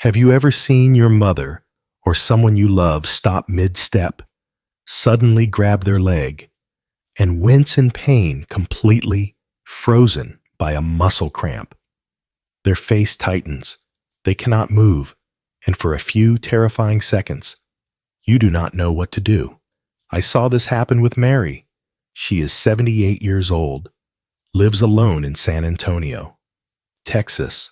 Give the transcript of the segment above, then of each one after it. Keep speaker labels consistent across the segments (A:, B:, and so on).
A: Have you ever seen your mother or someone you love stop mid-step, suddenly grab their leg, and wince in pain, completely frozen by a muscle cramp? Their face tightens, they cannot move, and for a few terrifying seconds, you do not know what to do. I saw this happen with Mary. She is 78 years old, lives alone in San Antonio, Texas,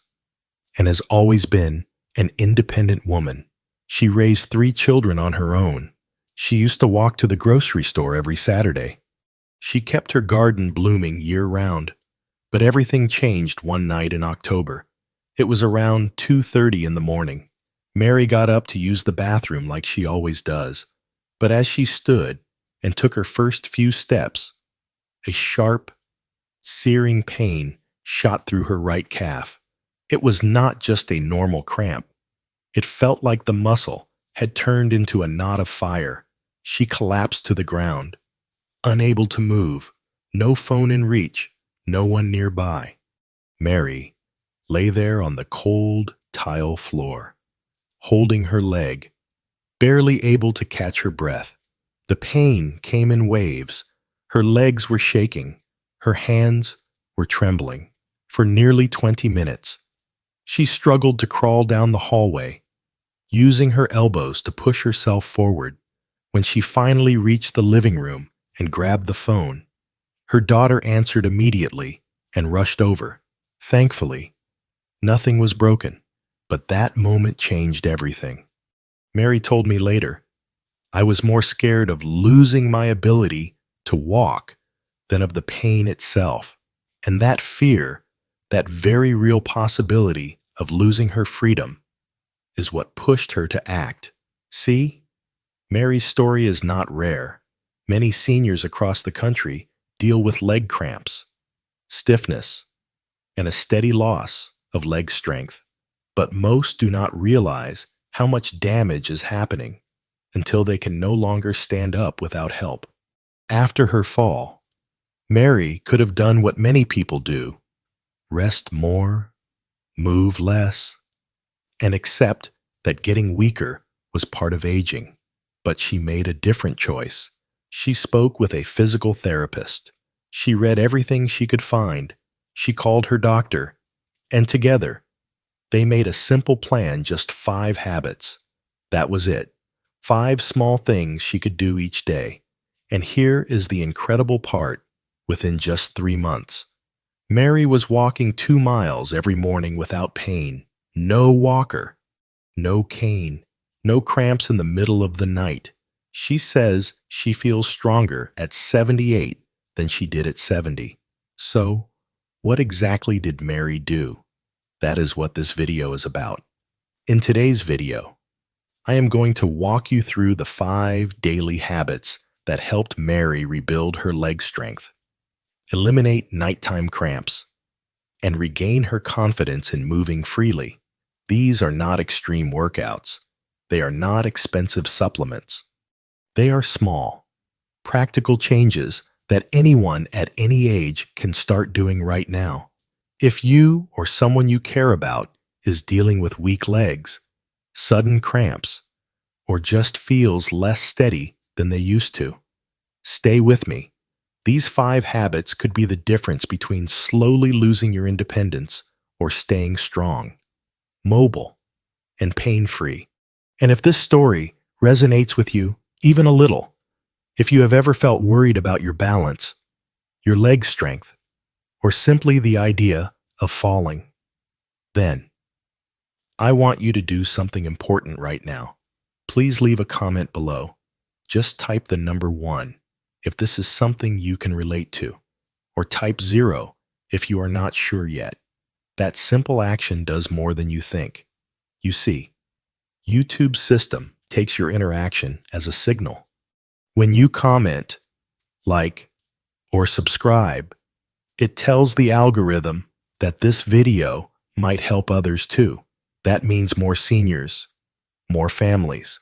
A: and has always been an independent woman. She raised 3 children on her own. She used to walk to the grocery store every Saturday. She kept her garden blooming year-round. But everything changed one night in October. It was around 2:30 in the morning. Mary got up to use the bathroom like she always does. But as she stood and took her first few steps, a sharp, searing pain shot through her right calf. It was not just a normal cramp. It felt like the muscle had turned into a knot of fire. She collapsed to the ground, unable to move, no phone in reach, no one nearby. Mary lay there on the cold tile floor, holding her leg, barely able to catch her breath. The pain came in waves. Her legs were shaking. Her hands were trembling. For nearly 20 minutes, she struggled to crawl down the hallway, using her elbows to push herself forward. When she finally reached the living room and grabbed the phone, her daughter answered immediately and rushed over. Thankfully, nothing was broken, but that moment changed everything. Mary told me later, "I was more scared of losing my ability to walk than of the pain itself." And that fear, that very real possibility of losing her freedom, is what pushed her to act. See, Mary's story is not rare. Many seniors across the country deal with leg cramps, stiffness, and a steady loss of leg strength. But most do not realize how much damage is happening until they can no longer stand up without help. After her fall, Mary could have done what many people do: rest more, move less, and accept that getting weaker was part of aging. But she made a different choice. She spoke with a physical therapist. She read everything she could find. She called her doctor, and together, they made a simple plan, just 5 habits. That was it. 5 small things she could do each day. And here is the incredible part: within just 3 months, Mary was walking 2 miles every morning without pain. No walker, no cane, no cramps in the middle of the night. She says she feels stronger at 78 than she did at 70. So, what exactly did Mary do? That is what this video is about. In today's video, I am going to walk you through the 5 daily habits that helped Mary rebuild her leg strength, eliminate nighttime cramps, and regain her confidence in moving freely. These are not extreme workouts. They are not expensive supplements. They are small, practical changes that anyone at any age can start doing right now. If you or someone you care about is dealing with weak legs, sudden cramps, or just feels less steady than they used to, stay with me. These 5 habits could be the difference between slowly losing your independence or staying strong, mobile, and pain-free. And if this story resonates with you even a little, if you have ever felt worried about your balance, your leg strength, or simply the idea of falling, then I want you to do something important right now. Please leave a comment below. Just type the number 1 if this is something you can relate to, or type 0 if you are not sure yet. That simple action does more than you think. You see, YouTube's system takes your interaction as a signal. When you comment, like, or subscribe, it tells the algorithm that this video might help others too. That means more seniors, more families,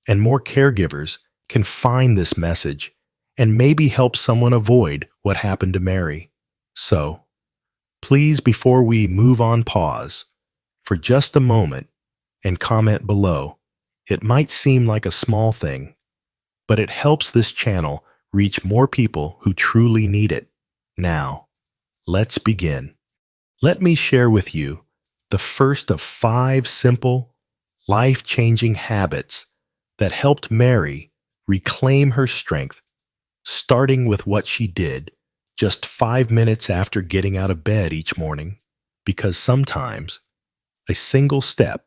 A: and more caregivers can find this message and maybe help someone avoid what happened to Mary. So, please, before we move on, pause for just a moment and comment below. It might seem like a small thing, but it helps this channel reach more people who truly need it. Now, let's begin. Let me share with you the first of 5 simple, life-changing habits that helped Mary reclaim her strength, starting with what she did just 5 minutes after getting out of bed each morning, because sometimes a single step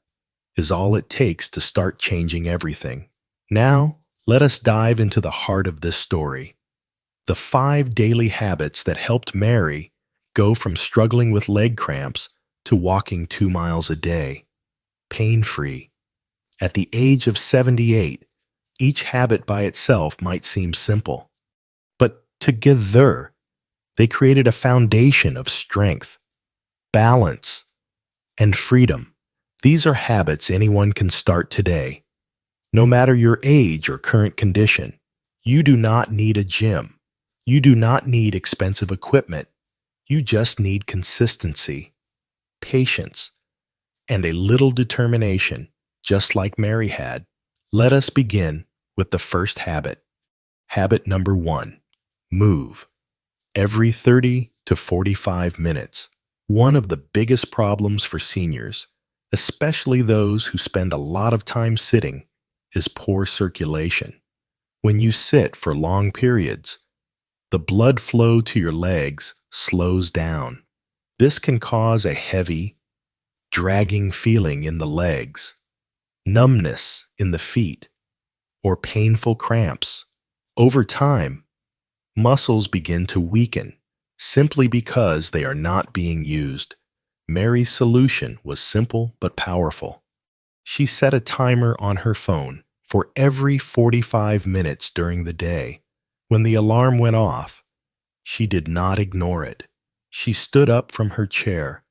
A: is all it takes to start changing everything. Now, let us dive into the heart of this story. The 5 daily habits that helped Mary go from struggling with leg cramps to walking 2 miles a day, pain-free. At the age of 78, each habit by itself might seem simple, but together, they created a foundation of strength, balance, and freedom. These are habits anyone can start today. No matter your age or current condition, you do not need a gym. You do not need expensive equipment. You just need consistency, patience, and a little determination, just like Mary had. Let us begin with the first habit. Habit number 1, move every 30 to 45 minutes. One of the biggest problems for seniors, especially those who spend a lot of time sitting, is poor circulation. When you sit for long periods, the blood flow to your legs slows down. This can cause a heavy, dragging feeling in the legs, numbness in the feet, or painful cramps. Over time, muscles begin to weaken simply because they are not being used. Mary's solution was simple but powerful. She set a timer on her phone for every 45 minutes during the day. When the alarm went off, she did not ignore it. She stood up from her chair,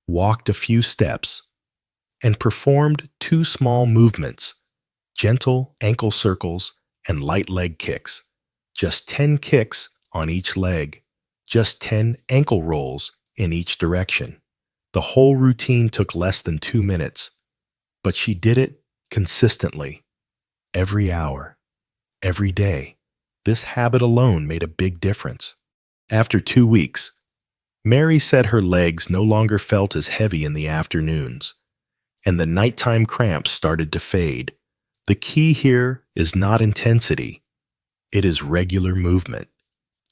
A: walked a few steps, and performed 2 small movements, gentle ankle circles and light leg kicks. Just 10 kicks on each leg, just 10 ankle rolls in each direction. The whole routine took less than 2 minutes, but she did it consistently, every hour, every day. This habit alone made a big difference. After 2 weeks, Mary said her legs no longer felt as heavy in the afternoons, and the nighttime cramps started to fade. The key here is not intensity, it is regular movement.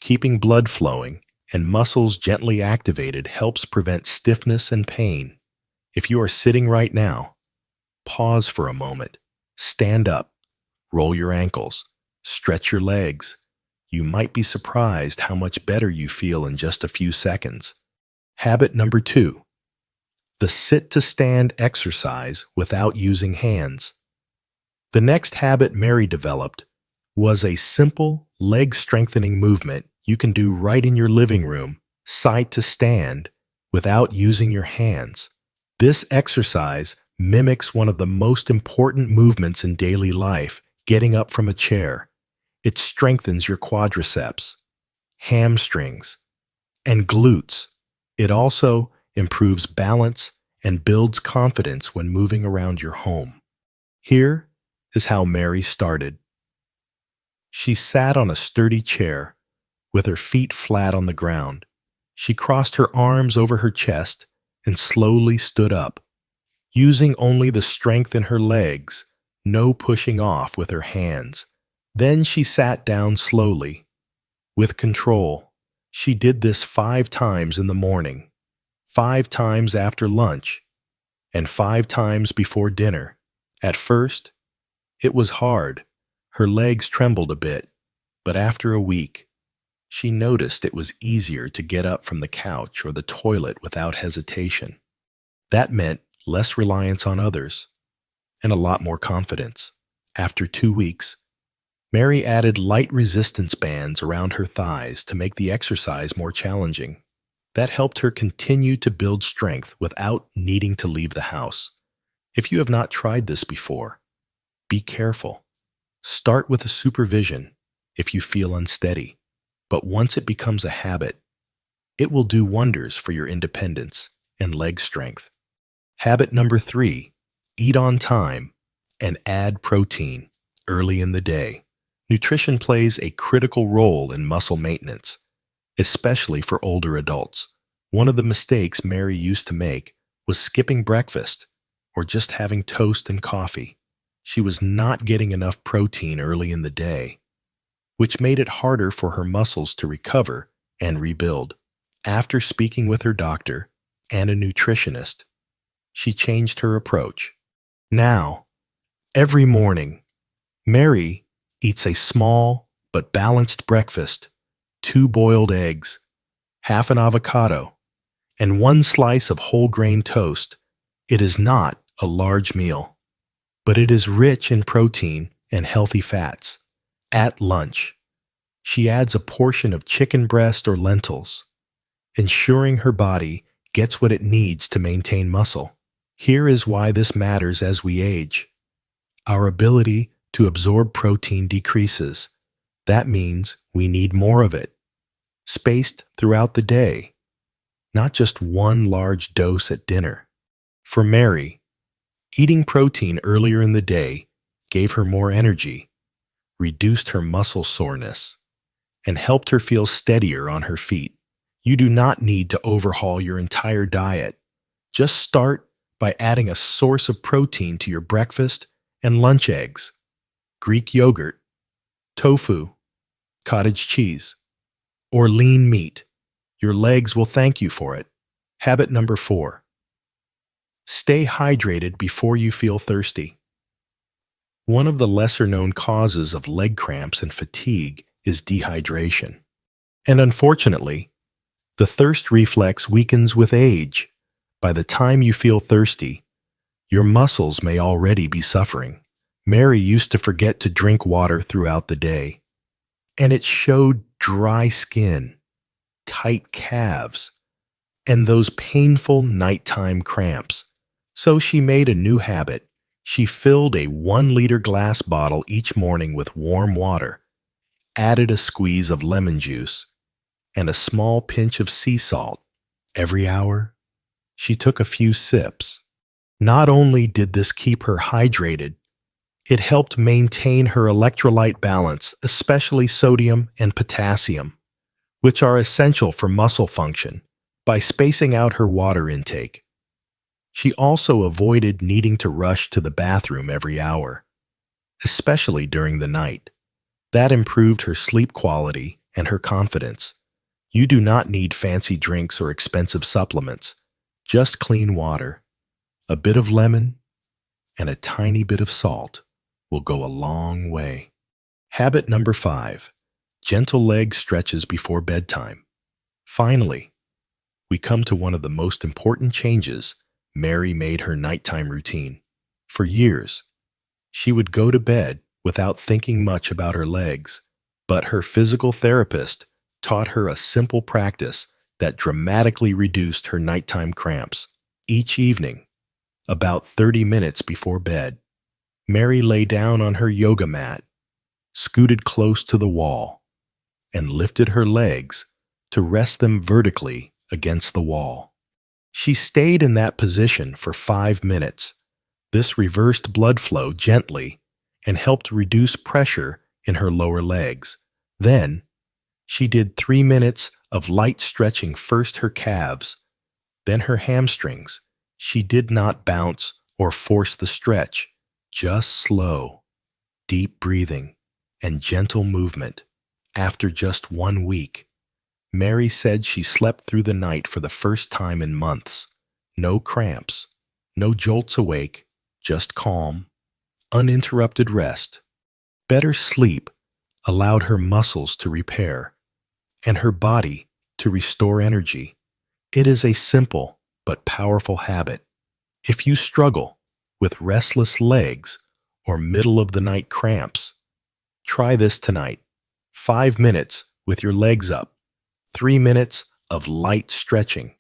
A: Keeping blood flowing and muscles gently activated helps prevent stiffness and pain. If you are sitting right now, pause for a moment, stand up, roll your ankles, stretch your legs. You might be surprised how much better you feel in just a few seconds. Habit number 2, the sit-to-stand exercise without using hands. The next habit Mary developed was a simple leg-strengthening movement you can do right in your living room, side to stand, without using your hands. This exercise mimics one of the most important movements in daily life, getting up from a chair. It strengthens your quadriceps, hamstrings, and glutes. It also improves balance and builds confidence when moving around your home. Here is how Mary started. She sat on a sturdy chair with her feet flat on the ground. She crossed her arms over her chest and slowly stood up, using only the strength in her legs, no pushing off with her hands. Then she sat down slowly, with control. She did this 5 times in the morning, 5 times after lunch, and 5 times before dinner. At first, it was hard. Her legs trembled a bit, but after a week, she noticed it was easier to get up from the couch or the toilet without hesitation. That meant less reliance on others and a lot more confidence. After 2 weeks, Mary added light resistance bands around her thighs to make the exercise more challenging. That helped her continue to build strength without needing to leave the house. If you have not tried this before, be careful. Start with a supervision if you feel unsteady, but once it becomes a habit, it will do wonders for your independence and leg strength. Habit number 3, Eat on time and add protein early in the day. Nutrition plays a critical role in muscle maintenance, especially for older adults. One of the mistakes Mary used to make was skipping breakfast or just having toast and coffee. She was not getting enough protein early in the day, which made it harder for her muscles to recover and rebuild. After speaking with her doctor and a nutritionist, she changed her approach. Now, every morning, Mary eats a small but balanced breakfast, 2 boiled eggs, half an avocado, and 1 slice of whole grain toast. It is not a large meal, but it is rich in protein and healthy fats. At lunch, she adds a portion of chicken breast or lentils, ensuring her body gets what it needs to maintain muscle. Here is why this matters as we age. Our ability to absorb protein decreases. That means we need more of it, spaced throughout the day, not just one large dose at dinner. For Mary, eating protein earlier in the day gave her more energy, reduced her muscle soreness, and helped her feel steadier on her feet. You do not need to overhaul your entire diet. Just start by adding a source of protein to your breakfast and lunch: eggs, Greek yogurt, tofu, cottage cheese, or lean meat. Your legs will thank you for it. Habit number 4. Stay hydrated before you feel thirsty. One of the lesser-known causes of leg cramps and fatigue is dehydration. And unfortunately, the thirst reflex weakens with age. By the time you feel thirsty, your muscles may already be suffering. Mary used to forget to drink water throughout the day, and it showed dry skin, tight calves, and those painful nighttime cramps. So she made a new habit. She filled a 1-liter glass bottle each morning with warm water, added a squeeze of lemon juice, and a small pinch of sea salt. Every hour, she took a few sips. Not only did this keep her hydrated, it helped maintain her electrolyte balance, especially sodium and potassium, which are essential for muscle function. By spacing out her water intake, she also avoided needing to rush to the bathroom every hour, especially during the night. That improved her sleep quality and her confidence. You do not need fancy drinks or expensive supplements. Just clean water, a bit of lemon, and a tiny bit of salt will go a long way. Habit number 5. Gentle leg stretches before bedtime. Finally, we come to one of the most important changes Mary made her nighttime routine. For years, she would go to bed without thinking much about her legs, but her physical therapist taught her a simple practice that dramatically reduced her nighttime cramps. Each evening, about 30 minutes before bed, Mary lay down on her yoga mat, scooted close to the wall, and lifted her legs to rest them vertically against the wall. She stayed in that position for 5 minutes. This reversed blood flow gently and helped reduce pressure in her lower legs. Then, she did 3 minutes of light stretching, first her calves, then her hamstrings. She did not bounce or force the stretch, just slow, deep breathing, and gentle movement. After just 1 week, Mary said she slept through the night for the first time in months. No cramps, no jolts awake, just calm, uninterrupted rest. Better sleep allowed her muscles to repair and her body to restore energy. It is a simple but powerful habit. If you struggle with restless legs or middle-of-the-night cramps, try this tonight. 5 minutes with your legs up, 3 minutes of light stretching.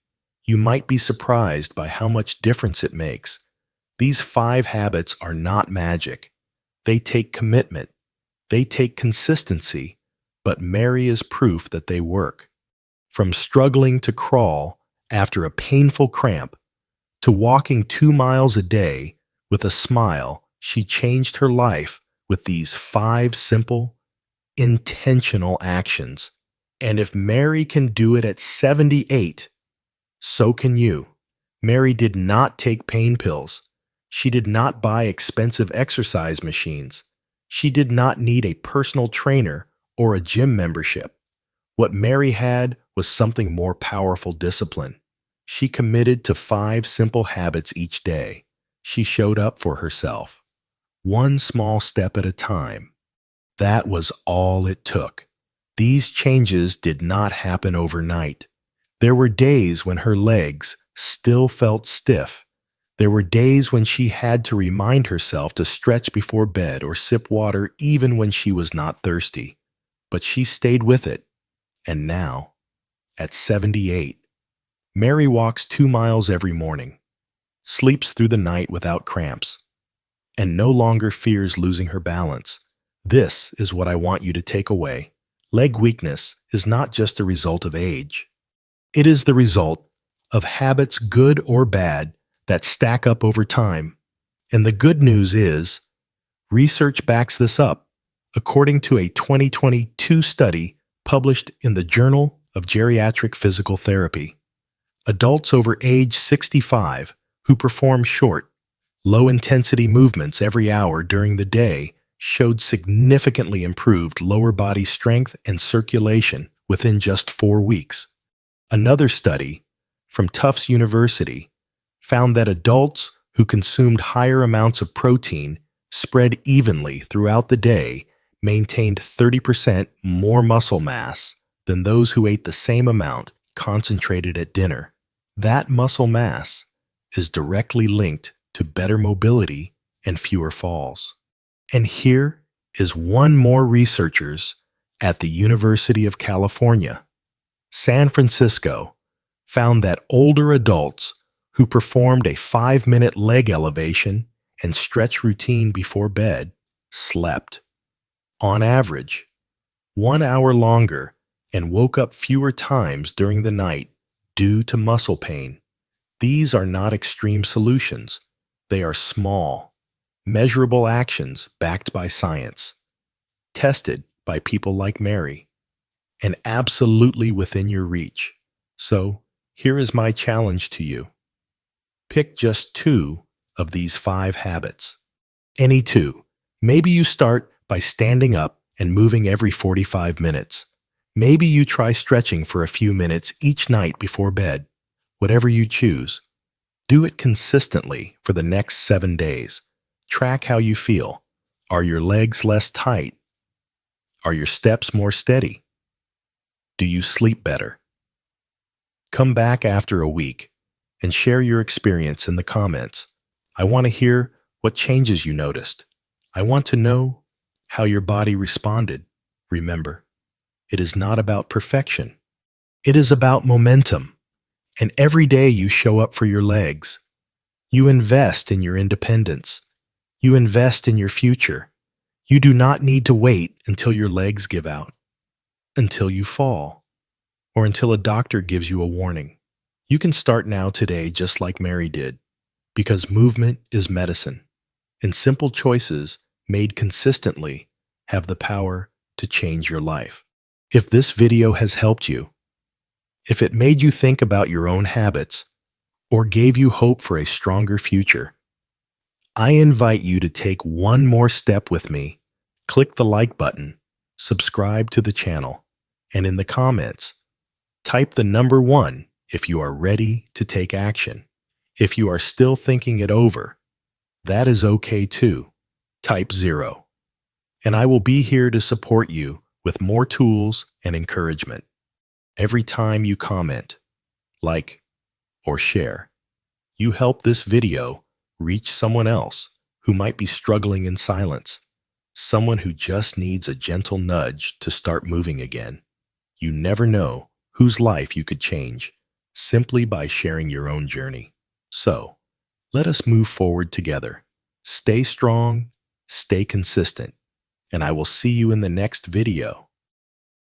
A: You might be surprised by how much difference it makes. These 5 habits are not magic. They take commitment. They take consistency, but Mary is proof that they work. From struggling to crawl after a painful cramp to walking 2 miles a day With a smile, she changed her life with these 5 simple, intentional actions. And if Mary can do it at 78, so can you. Mary did not take pain pills. She did not buy expensive exercise machines. She did not need a personal trainer or a gym membership. What Mary had was something more powerful: discipline. She committed to 5 simple habits each day. She showed up for herself, one small step at a time. That was all it took. These changes did not happen overnight. There were days when her legs still felt stiff. There were days when she had to remind herself to stretch before bed or sip water even when she was not thirsty. But she stayed with it. And now, at 78, Mary walks 2 miles every morning, sleeps through the night without cramps, and no longer fears losing her balance. This is what I want you to take away. Leg weakness is not just a result of age. It is the result of habits, good or bad, that stack up over time. And the good news is, research backs this up. According to a 2022 study published in the Journal of Geriatric Physical Therapy, adults over age 65 who perform short, low-intensity movements every hour during the day showed significantly improved lower body strength and circulation within just 4 weeks. Another study from Tufts University found that adults who consumed higher amounts of protein spread evenly throughout the day maintained 30% more muscle mass than those who ate the same amount concentrated at dinner. That muscle mass is directly linked to better mobility and fewer falls. And here is one more: researchers at the University of California, San Francisco, found that older adults who performed a 5-minute leg elevation and stretch routine before bed slept, on average, 1 hour longer and woke up fewer times during the night due to muscle pain. These are not extreme solutions. They are small, measurable actions backed by science, tested by people like Mary, and absolutely within your reach. So, here is my challenge to you. Pick just 2 of these 5 habits. Any 2. Maybe you start by standing up and moving every 45 minutes. Maybe you try stretching for a few minutes each night before bed. Whatever you choose, do it consistently for the next 7 days. Track how you feel. Are your legs less tight? Are your steps more steady? Do you sleep better? Come back after a week and share your experience in the comments. I want to hear what changes you noticed. I want to know how your body responded. Remember, it is not about perfection. It is about momentum. And every day you show up for your legs. You invest in your independence. You invest in your future. You do not need to wait until your legs give out, until you fall, or until a doctor gives you a warning. You can start now today just like Mary did, because movement is medicine, and simple choices made consistently have the power to change your life. If this video has helped you, if it made you think about your own habits, or gave you hope for a stronger future, I invite you to take one more step with me. Click the like button, subscribe to the channel, and in the comments, type the number 1 if you are ready to take action. If you are still thinking it over, that is okay too. Type 0. And I will be here to support you with more tools and encouragement. Every time you comment, like, or share, you help this video reach someone else who might be struggling in silence, someone who just needs a gentle nudge to start moving again. You never know whose life you could change simply by sharing your own journey. So, let us move forward together. Stay strong, stay consistent, and I will see you in the next video.